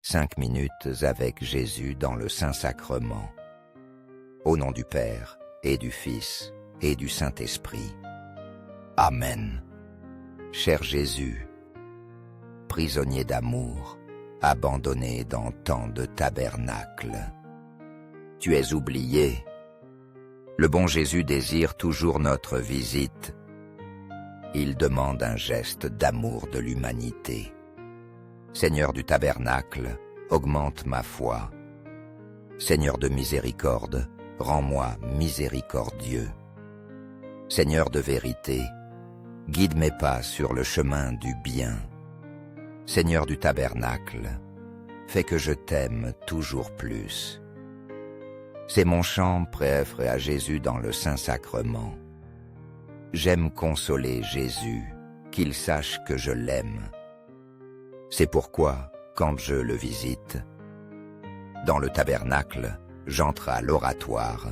5 minutes avec Jésus dans le Saint-Sacrement. Au nom du Père, et du Fils, et du Saint-Esprit. Amen. Cher Jésus, prisonnier d'amour, abandonné dans tant de tabernacles, tu es oublié. Le bon Jésus désire toujours notre visite. Il demande un geste d'amour de l'humanité. Seigneur du tabernacle, augmente ma foi. Seigneur de miséricorde, rends-moi miséricordieux. Seigneur de vérité, guide mes pas sur le chemin du bien. Seigneur du tabernacle, fais que je t'aime toujours plus. C'est mon chant préféré à Jésus dans le Saint-Sacrement. J'aime consoler Jésus, qu'il sache que je l'aime. C'est pourquoi, quand je le visite, dans le tabernacle, j'entre à l'oratoire.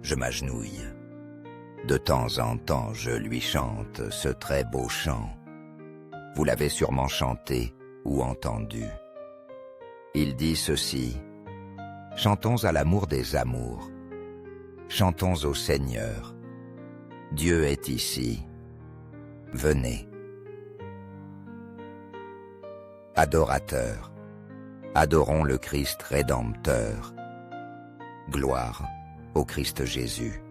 Je m'agenouille. De temps en temps, je lui chante ce très beau chant. Vous l'avez sûrement chanté ou entendu. Il dit ceci: chantons à l'amour des amours. Chantons au Seigneur. Dieu est ici. Venez. Adorateurs, adorons le Christ Rédempteur. Gloire au Christ Jésus.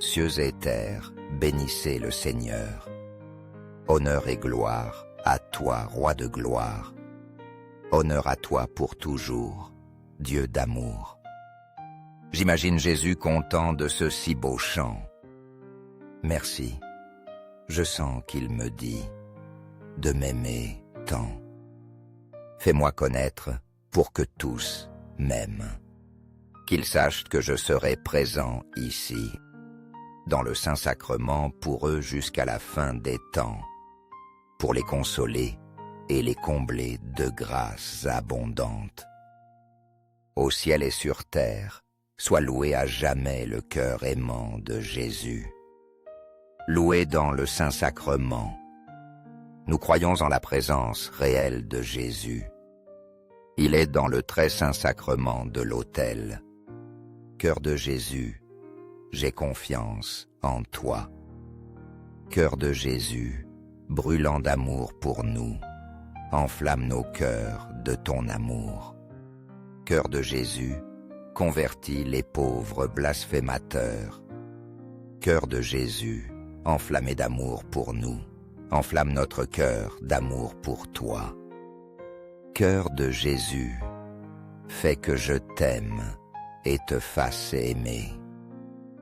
Cieux et terre, bénissez le Seigneur. Honneur et gloire à toi, Roi de gloire. Honneur à toi pour toujours, Dieu d'amour. J'imagine Jésus content de ce si beau chant. Merci, je sens qu'il me dit de m'aimer tant. Fais-moi connaître pour que tous m'aiment. Qu'ils sachent que je serai présent ici, dans le Saint-Sacrement pour eux jusqu'à la fin des temps, pour les consoler et les combler de grâces abondantes. Au ciel et sur terre, soit loué à jamais le cœur aimant de Jésus. Loué dans le Saint-Sacrement. Nous croyons en la présence réelle de Jésus. Il est dans le très saint sacrement de l'autel. Cœur de Jésus, j'ai confiance en toi. Cœur de Jésus, brûlant d'amour pour nous, enflamme nos cœurs de ton amour. Cœur de Jésus, convertis les pauvres blasphémateurs. Cœur de Jésus, enflammé d'amour pour nous, enflamme notre cœur d'amour pour toi. Cœur de Jésus, fais que je t'aime et te fasse aimer.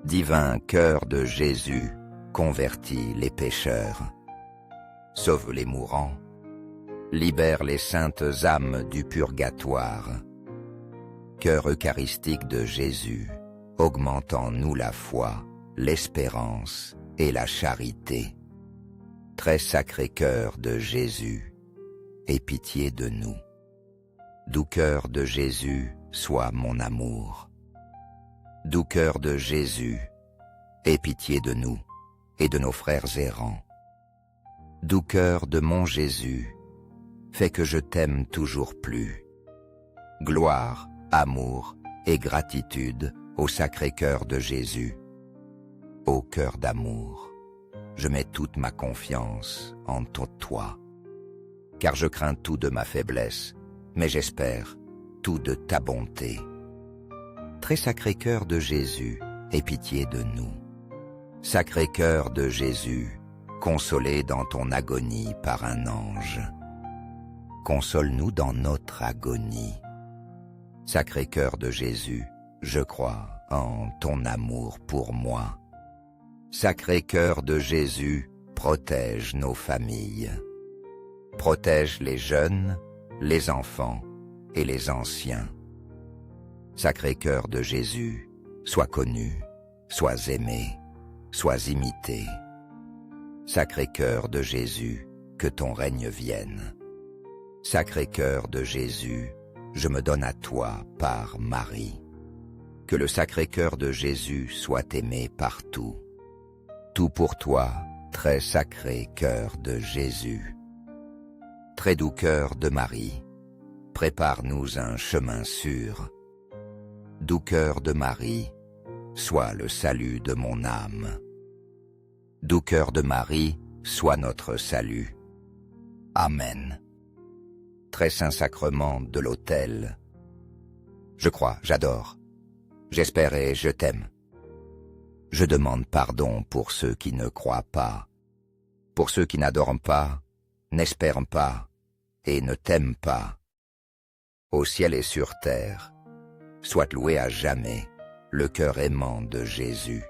Divin cœur de Jésus, convertis les pécheurs. Sauve les mourants, libère les saintes âmes du purgatoire. Cœur eucharistique de Jésus, augmente en nous la foi, l'espérance et la charité. Très sacré cœur de Jésus, aie pitié de nous. Doux cœur de Jésus, sois mon amour. Doux cœur de Jésus, aie pitié de nous et de nos frères errants. Doux cœur de mon Jésus, fais que je t'aime toujours plus. Gloire, amour et gratitude au sacré cœur de Jésus. Ô cœur d'amour, je mets toute ma confiance en toi, car je crains tout de ma faiblesse, mais j'espère tout de ta bonté. Très sacré cœur de Jésus, aie pitié de nous. Sacré cœur de Jésus, consolé dans ton agonie par un ange. Console-nous dans notre agonie. Sacré cœur de Jésus, je crois en ton amour pour moi. Sacré cœur de Jésus, protège nos familles. Protège les jeunes, les enfants et les anciens. Sacré cœur de Jésus, sois connu, sois aimé, sois imité. Sacré cœur de Jésus, que ton règne vienne. Sacré cœur de Jésus, je me donne à toi par Marie. Que le sacré cœur de Jésus soit aimé partout. Tout pour toi, très sacré cœur de Jésus. Très doux cœur de Marie, prépare-nous un chemin sûr. Doux cœur de Marie, sois le salut de mon âme. Doux cœur de Marie, sois notre salut. Amen. Très saint sacrement de l'autel. Je crois, j'adore, j'espère et je t'aime. Je demande pardon pour ceux qui ne croient pas, pour ceux qui n'adorent pas, n'espèrent pas et ne t'aiment pas. Au ciel et sur terre, soit loué à jamais le cœur aimant de Jésus,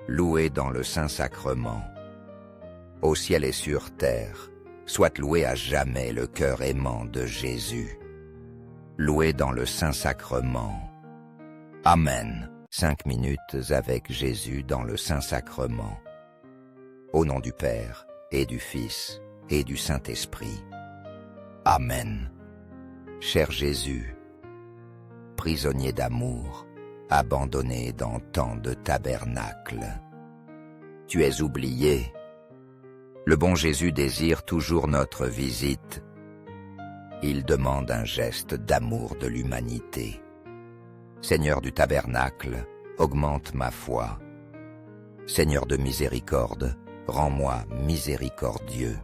loué dans le Saint-Sacrement. Au ciel et sur terre, soit loué à jamais le cœur aimant de Jésus, loué dans le Saint-Sacrement. Amen. 5 minutes avec Jésus dans le Saint-Sacrement. Au nom du Père, et du Fils, et du Saint-Esprit. Amen. Cher Jésus, prisonnier d'amour, abandonné dans tant de tabernacles, tu es oublié. Le bon Jésus désire toujours notre visite. Il demande un geste d'amour de l'humanité. Seigneur du tabernacle, augmente ma foi. Seigneur de miséricorde, rends-moi miséricordieux.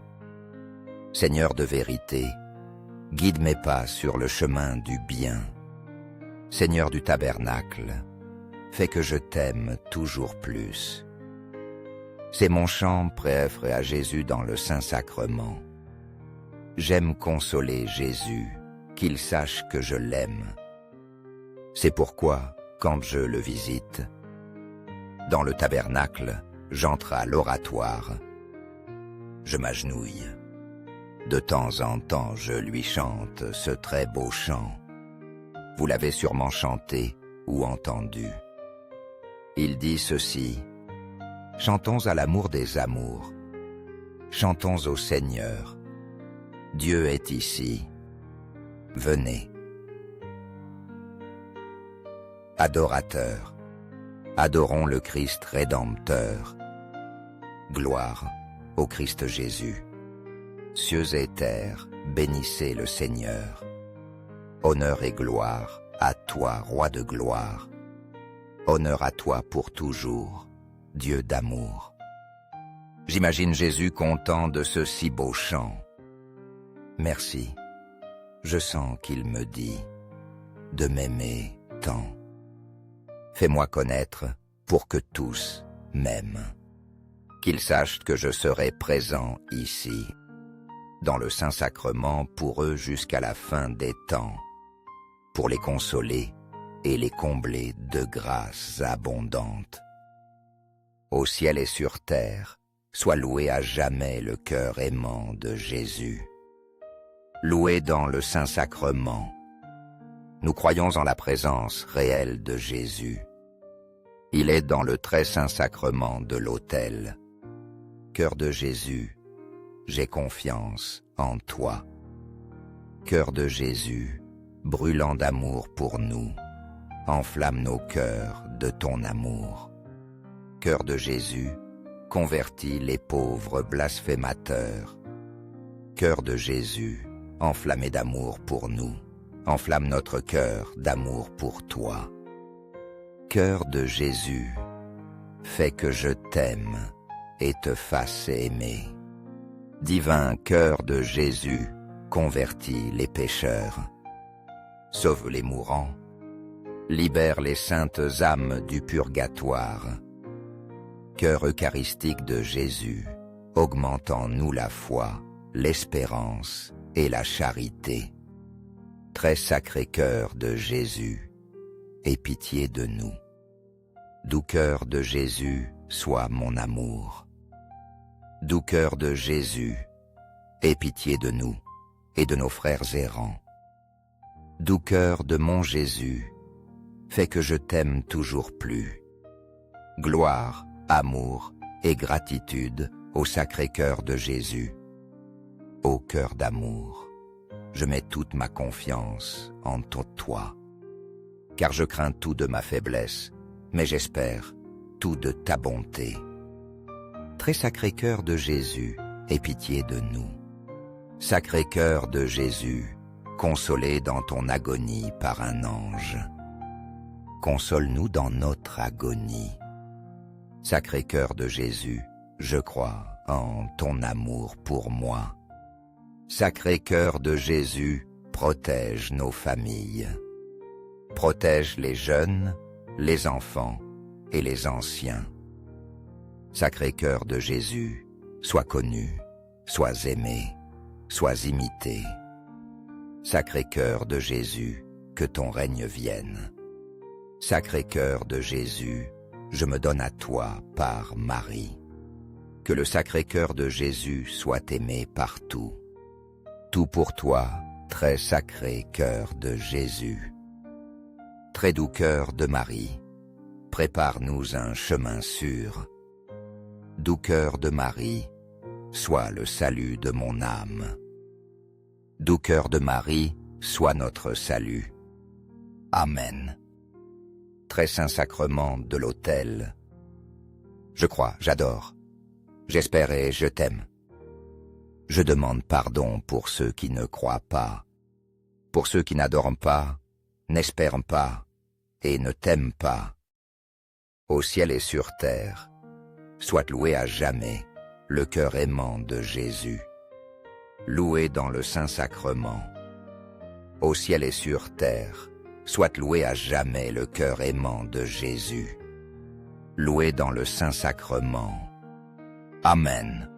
Seigneur de vérité, guide mes pas sur le chemin du bien. Seigneur du tabernacle, fais que je t'aime toujours plus. C'est mon chant prêtre à Jésus dans le Saint-Sacrement. J'aime consoler Jésus, qu'il sache que je l'aime. C'est pourquoi, quand je le visite, dans le tabernacle, j'entre à l'oratoire. Je m'agenouille. De temps en temps, je lui chante ce très beau chant. Vous l'avez sûrement chanté ou entendu. Il dit ceci: chantons à l'amour des amours. Chantons au Seigneur. Dieu est ici. Venez. Adorateurs, adorons le Christ Rédempteur. Gloire au Christ Jésus. Cieux et terre, bénissez le Seigneur. Honneur et gloire à toi, Roi de gloire. Honneur à toi pour toujours, Dieu d'amour. J'imagine Jésus content de ce si beau chant. Merci, je sens qu'il me dit de m'aimer tant. Fais-moi connaître pour que tous m'aiment. Qu'ils sachent que je serai présent ici, dans le Saint-Sacrement pour eux jusqu'à la fin des temps, pour les consoler et les combler de grâces abondantes. Au ciel et sur terre, soit loué à jamais le cœur aimant de Jésus. Loué dans le Saint-Sacrement. Nous croyons en la présence réelle de Jésus. Il est dans le très saint sacrement de l'autel. Cœur de Jésus, j'ai confiance en toi. Cœur de Jésus, brûlant d'amour pour nous, enflamme nos cœurs de ton amour. Cœur de Jésus, convertis les pauvres blasphémateurs. Cœur de Jésus, enflammé d'amour pour nous, enflamme notre cœur d'amour pour toi. Cœur de Jésus, fais que je t'aime et te fasse aimer. Divin cœur de Jésus, convertis les pécheurs. Sauve les mourants, libère les saintes âmes du purgatoire. Cœur eucharistique de Jésus, augmente en nous la foi, l'espérance et la charité. Très sacré cœur de Jésus, aie pitié de nous. Doux cœur de Jésus, sois mon amour. Doux cœur de Jésus, aie pitié de nous et de nos frères errants. Doux cœur de mon Jésus, fais que je t'aime toujours plus. Gloire, amour et gratitude au sacré cœur de Jésus. Ô cœur d'amour, je mets toute ma confiance en toi, car je crains tout de ma faiblesse, mais j'espère tout de ta bonté. Très sacré cœur de Jésus, aie pitié de nous. Sacré cœur de Jésus, consolé dans ton agonie par un ange. Console-nous dans notre agonie. Sacré-Cœur de Jésus, je crois en ton amour pour moi. Sacré-Cœur de Jésus, protège nos familles. Protège les jeunes, les enfants et les anciens. Sacré-Cœur de Jésus, sois connu, sois aimé, sois imité. Sacré-Cœur de Jésus, que ton règne vienne. Sacré-Cœur de Jésus, je me donne à toi par Marie. Que le Sacré-Cœur de Jésus soit aimé partout. Tout pour toi, très sacré cœur de Jésus. Très doux cœur de Marie, prépare-nous un chemin sûr. Doux cœur de Marie, sois le salut de mon âme. Doux cœur de Marie, sois notre salut. Amen. Très saint sacrement de l'autel. Je crois, j'adore, j'espère et je t'aime. Je demande pardon pour ceux qui ne croient pas, pour ceux qui n'adorent pas, n'espèrent pas et ne t'aiment pas. Au ciel et sur terre, soit loué à jamais le cœur aimant de Jésus, loué dans le Saint-Sacrement. Au ciel et sur terre, soit loué à jamais le cœur aimant de Jésus, loué dans le Saint-Sacrement. Amen.